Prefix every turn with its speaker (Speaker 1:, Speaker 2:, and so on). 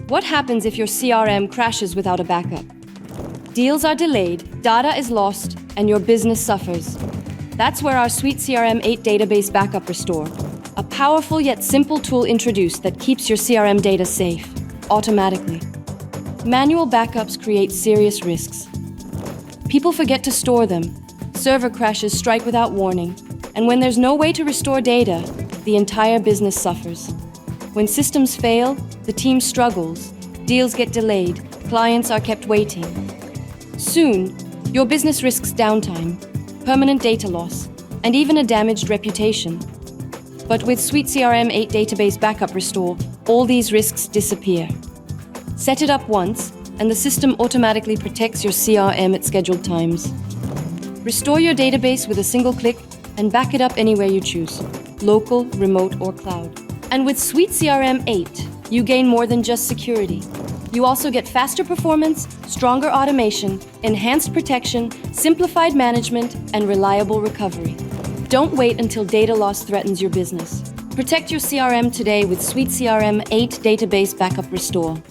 Speaker 1: What happens if your CRM crashes without a backup? Deals are delayed, data is lost, and your business suffers. That's where our SuiteCRM 8 database backup restore, a powerful yet simple tool introduced that keeps your CRM data safe, automatically. Manual backups create serious risks. People forget to store them, server crashes strike without warning, and when there's no way to restore data, the entire business suffers. When systems fail, the team struggles, deals get delayed, clients are kept waiting. Soon, your business risks downtime, permanent data loss, and even a damaged reputation. But with SuiteCRM 8 database backup restore, all these risks disappear. Set it up once, and the system automatically protects your CRM at scheduled times. Restore your database with a single click and back it up anywhere you choose, local, remote, or cloud. And with SuiteCRM 8, you gain more than just security. You also get faster performance, stronger automation, enhanced protection, simplified management, and reliable recovery. Don't wait until data loss threatens your business. Protect your CRM today with SuiteCRM 8 Database Backup Restore.